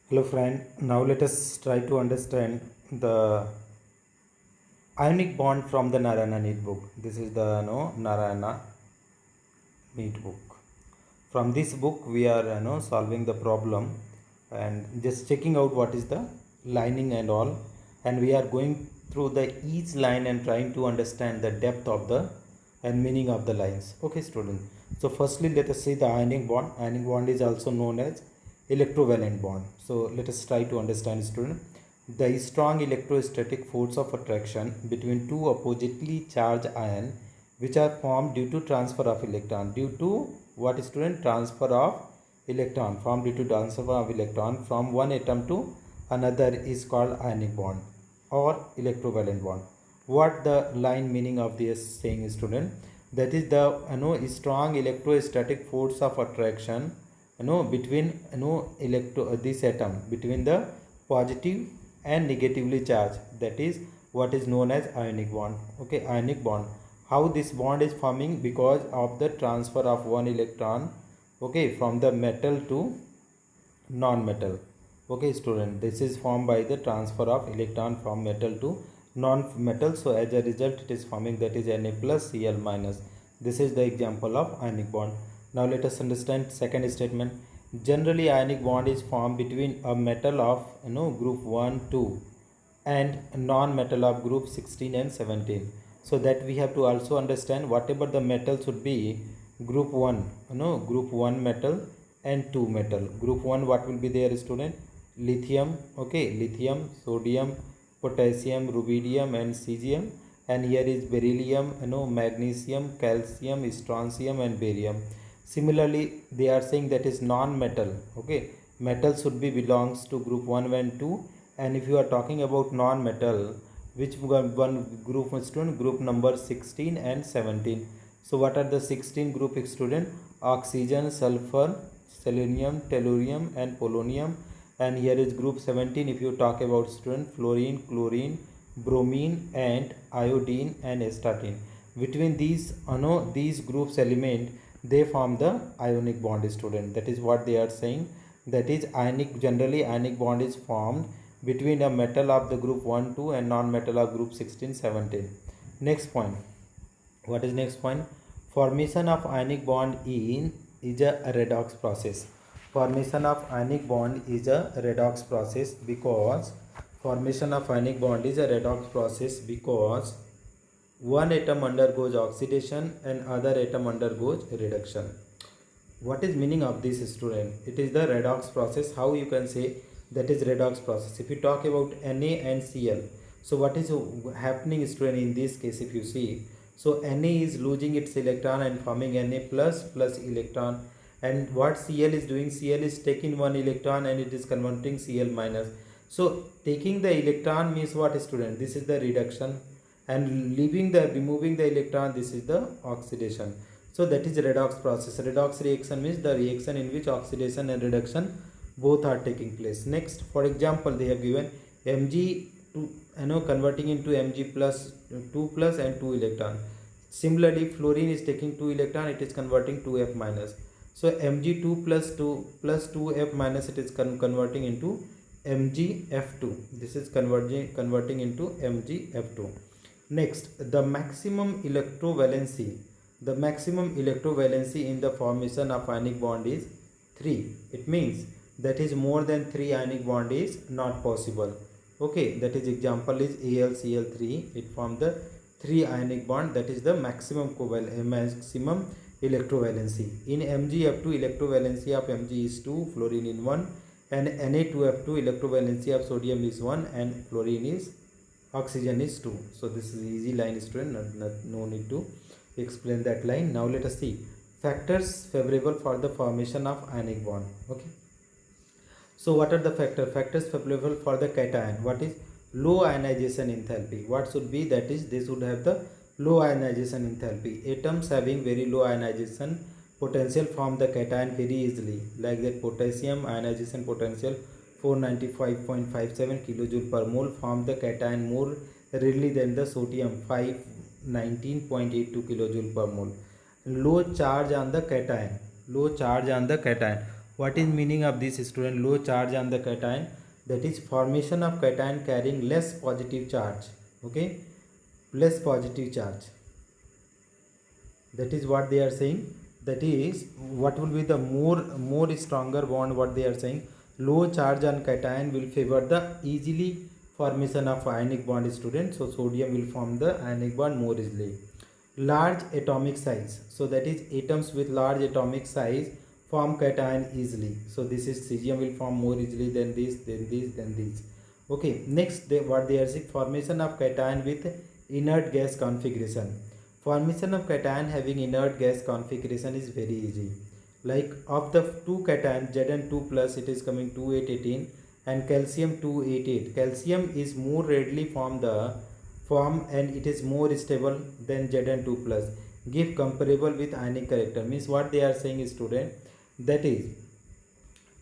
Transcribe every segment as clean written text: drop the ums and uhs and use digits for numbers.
Hello friend, now let us try to understand the ionic bond from the Narayana Neat book. This is the Narayana Neat book. From this book we are solving the problem and just checking out what is the lining and all, and we are going through the each line and trying to understand the depth of the and meaning of the lines. Okay student. So firstly let us see the ionic bond. Ionic bond is also known as electrovalent bond. So let us try to understand student. The strong electrostatic force of attraction between two oppositely charged ions which are formed due to transfer of electron. Due to what student? Transfer of electron. Formed due to transfer of electron from one atom to another is called ionic bond or electrovalent bond. What the line meaning of this saying student? That is the strong electrostatic force of attraction between this atom between the positive and negatively charged, that is what is known as ionic bond. Okay, ionic bond. How this bond is forming? Because of the transfer of one electron, okay, from the metal to non-metal. Okay student, this is formed by the transfer of electron from metal to non-metal. So as a result it is forming, that is Na plus Cl minus. This is the example of ionic bond. Now let us understand second statement. Generally ionic bond is formed between a metal of group 1 2 and non-metal of group 16 and 17. So that we have to also understand whatever the metal should be group 1, group 1 metal and 2 metal. Group 1 what will be there student? Lithium, okay, lithium, sodium, potassium, rubidium and cesium, and here is beryllium, magnesium, calcium, strontium and barium. Similarly they are saying that is non-metal. Okay, metal should be belongs to group 1 and 2, and if you are talking about non-metal, which one group student? Group number 16 and 17. So what are the 16 group student? Oxygen, sulfur, selenium, tellurium and polonium. And here is group 17 if you talk about student: fluorine, chlorine, bromine and iodine and astatine. Between these these groups element, they form the ionic bond student. That is what they are saying, that is ionic. Generally ionic bond is formed between a metal of the group 1 2 and non-metal of group 16 17. Next point. What is next point? Formation of ionic bond is a redox process. Formation of ionic bond is a redox process because formation of ionic bond is a redox process because one atom undergoes oxidation and other atom undergoes reduction. What is meaning of this student? It is the redox process. How you can say that is redox process? If you talk about Na and Cl, so what is happening student in this case? If you see, so Na is losing its electron and forming Na plus plus electron, and what Cl is doing? Cl is taking one electron and it is converting Cl minus. So taking the electron means what student? This is the reduction, and removing the electron, this is the oxidation. So that is redox process. Redox reaction means the reaction in which oxidation and reduction both are taking place. Next, for example, they have given Mg to converting into Mg plus 2 plus and 2 electron. Similarly, fluorine is taking 2 electron, it is converting 2F minus. So Mg2 plus 2 plus 2F minus, it is converting into MgF2. This is converting into MgF2. Next, the maximum electrovalency. The maximum electrovalency in the formation of ionic bond is 3. It means that is more than 3 ionic bond is not possible. Okay, that is example is AlCl3. It forms the 3 ionic bond, that is the maximum electrovalency. In MgF2 electrovalency of Mg is 2, fluorine in 1, and Na2F2 electrovalency of sodium is 1 and fluorine is oxygen is 2. So this is easy line student, no need to explain that line. Now let us see factors favorable for the formation of ionic bond. Okay, so what are the factors favorable for the cation? What is low ionization enthalpy? What should be? That is, they should have the low ionization enthalpy. Atoms having very low ionization potential form the cation very easily, like that potassium ionization potential 495.57 kilojoule per mole form the cation more readily than the sodium 519.82 kilojoule per mole. Low charge on the cation. Low charge on the cation. What is meaning of this, student? Low charge on the cation, that is formation of cation carrying less positive charge. Okay, less positive charge. That is what they are saying. That is what will be the more stronger bond. What they are saying, low charge on cation will favor the easily formation of ionic bond, student. So sodium will form the ionic bond more easily. Large atomic size, so that is atoms with large atomic size form cation easily. So this is cesium will form more easily than this, then this, then this. Okay, next what they are saying, formation of cation with inert gas configuration. Formation of cation having inert gas configuration is very easy. Like of the two cation Zn2 plus, it is coming 2818 and calcium 288. Calcium is more readily form and it is more stable than Zn2 plus. Give comparable with ionic character. Means what they are saying is, student, that is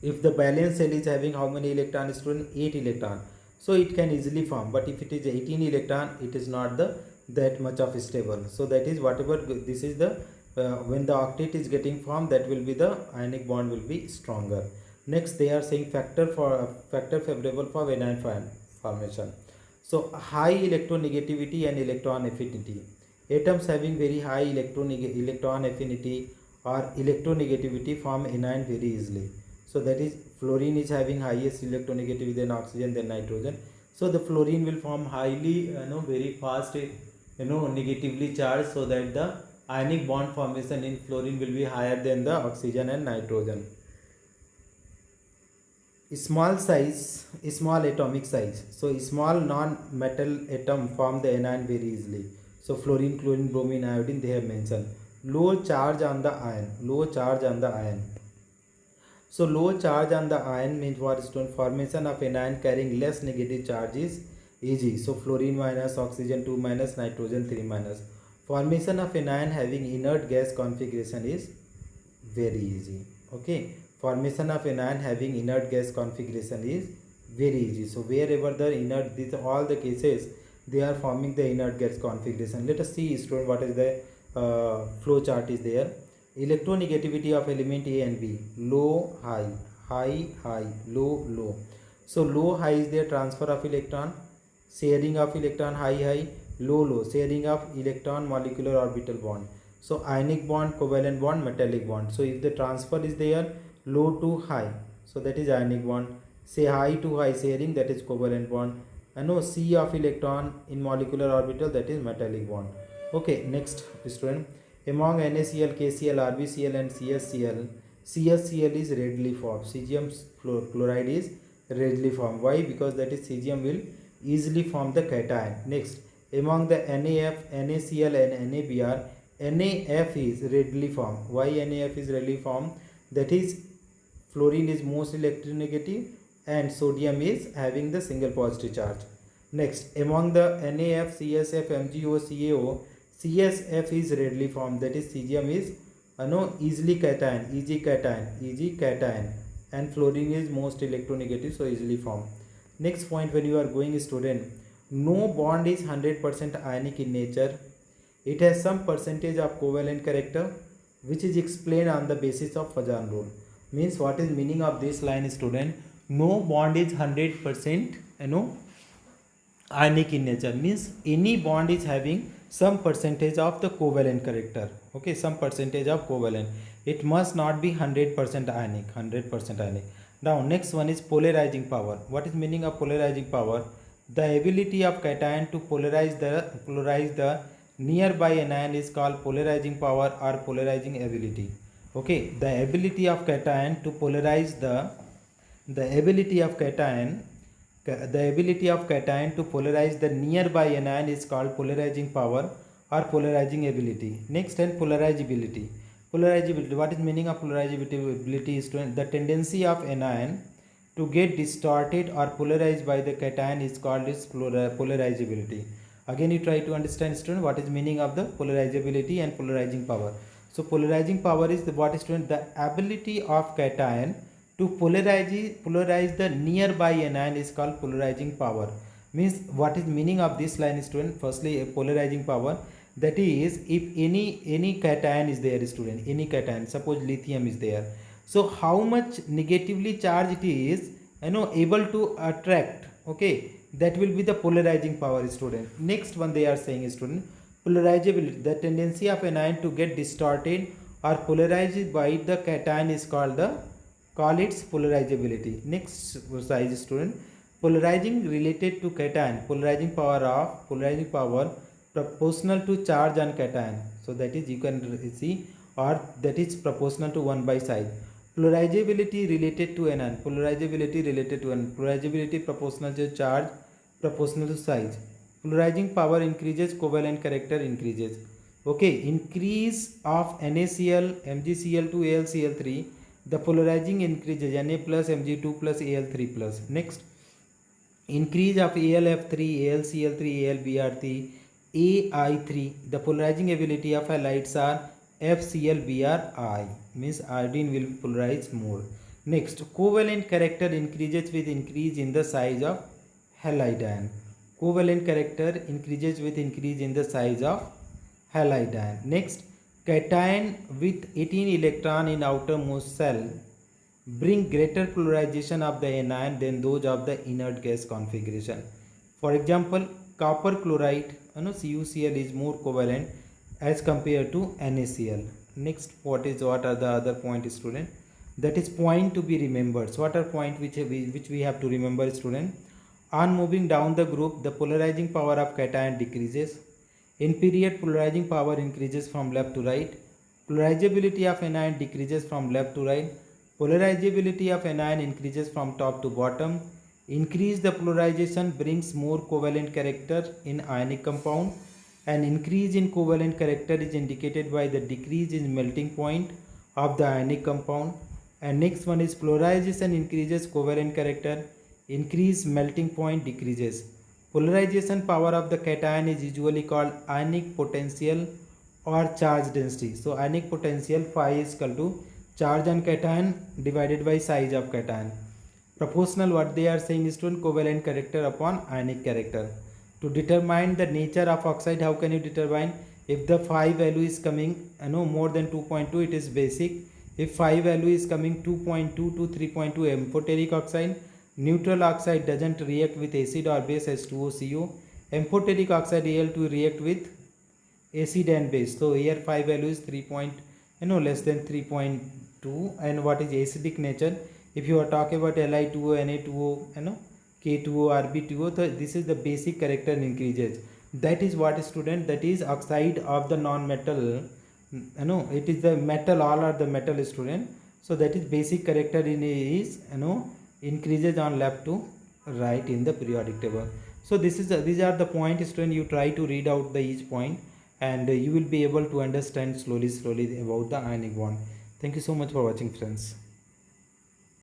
if the valence shell is having how many electron, student? 8 electron. So it can easily form, but if it is 18 electron, it is not that much of stable. So that is whatever this is the when the octet is getting formed, that will be the ionic bond will be stronger. Next they are saying factor favorable for anion formation. So high electronegativity and electron affinity. Atoms having very high electron affinity or electronegativity form anion very easily. So that is fluorine is having highest electronegativity than oxygen, then nitrogen. So the fluorine will form highly very fast negatively charged, so that the ionic bond formation in fluorine will be higher than the oxygen and nitrogen. Small atomic size. So small non-metal atom form the anion very easily. So fluorine, chlorine, bromine, iodine they have mentioned. Low charge on the ion. So low charge on the ion means what, student? Formation of anion carrying less negative charge is easy. So fluorine minus, oxygen 2 minus, nitrogen 3 minus. Formation of anion having inert gas configuration is very easy. Okay, formation of anion having inert gas configuration is very easy. So wherever the inert, these all the cases they are forming the inert gas configuration. Let us see, student, what is the flow chart is there. Electronegativity of element A and B, low, high, high, high, low, low. So low, high is there transfer of electron, sharing of electron, high, high, low, low, sharing of electron, molecular orbital bond. So ionic bond, covalent bond, metallic bond. So if the transfer is there, low to high, so that is ionic bond. Say high to high sharing, that is covalent bond. And no C of electron in molecular orbital, that is metallic bond. Okay, next, student. Among NaCl, KCl, RbCl and CsCl, CsCl is readily formed. Cesium chloride is readily formed. Why? Because that is cesium will easily form the cation. Next, among the NaF, NaCl and NaBr, NaF is readily formed. Why NaF is readily formed? That is fluorine is most electronegative and sodium is having the single positive charge. Next, among the NaF, CSF, MgO, CaO, CSF is readily formed. That is cesium is easy cation, and fluorine is most electronegative, so easily formed. Next point, when you are going, student, no bond is 100% ionic in nature. It has some percentage of covalent character, which is explained on the basis of Fajan rule. Means what is meaning of this line, student? No bond is 100% ionic in nature. Means any bond is having some percentage of the covalent character. Okay, some percentage of covalent. It must not be 100% ionic. Now next one is polarizing power. What is meaning of polarizing power? The ability of cation to polarize the nearby anion is called polarizing power or polarizing ability. Okay, the ability of cation to polarize the ability of cation to polarize the nearby anion is called polarizing power or polarizing ability. Next, and polarizability. What is meaning of polarizability? Is the tendency of anion to get distorted or polarized by the cation is called as polarizability. Again, you try to understand, student, what is meaning of the polarizability and polarizing power. So polarizing power is what is, student? The ability of cation to polarize the nearby anion is called polarizing power. Means what is meaning of this line, student? Firstly, a polarizing power, that is if any cation is there, student, any cation, suppose lithium is there. So how much negatively charged it is, able to attract, okay, that will be the polarizing power, student. Next one they are saying, student, polarizability, the tendency of an ion to get distorted or polarized by the cation is call its polarizability. Next exercise, student, polarizing related to cation, polarizing power proportional to charge on cation. So that is, you can see, or that is proportional to 1 by size. Polarizability related to anion, polarizability proportional to charge, proportional to size. Polarizing power increases, covalent character increases. Okay, increase of NaCl, MgCl to AlCl3, the polarizing increases, Na plus Mg2 plus Al3 plus. Next, increase of AlF3, AlCl3, AlBr3, AI3, the polarizing ability of halides are FClBrI, means iodine will polarize more. Next, covalent character increases with increase in the size of halide ion. Covalent character increases with increase in the size of halide ion. Next, cation with 18 electron in outermost shell bring greater polarization of the anion than those of the inert gas configuration. For example, copper chloride, CuCl is more covalent as compared to NaCl. Next, what are the other point, student? That is point to be remembered. So what are point which we have to remember, student? On moving down the group, the polarizing power of cation decreases. In period, polarizing power increases from left to right. Polarizability of anion decreases from left to right. Polarizability of anion increases from top to bottom. Increase the polarization brings more covalent character in ionic compound. An increase in covalent character is indicated by the decrease in melting point of the ionic compound. And next one is polarization increases covalent character, increase melting point decreases. Polarization power of the cation is usually called ionic potential or charge density. So ionic potential phi is equal to charge on cation divided by size of cation. Proportional, what they are saying is to covalent character upon ionic character. To determine the nature of oxide, how can you determine? If the phi value is coming more than 2.2, it is basic. If phi value is coming 2.2 to 3.2, amphoteric oxide. Neutral oxide doesn't react with acid or base H2O, Amphoteric oxide Al2 react with acid and base. So here phi value is 3 less than 3.2. And what is acidic nature? If you are talking about Li2O, Na2O, K2O, Rb2O, so this is the basic character increases. That is what, student, that is oxide of the non-metal. It is the metal, all are the metal, student. So that is basic character is increases on left to right in the periodic table. So these are the points, student. You try to read out the each point, and you will be able to understand slowly about the ionic bond. Thank you so much for watching, friends.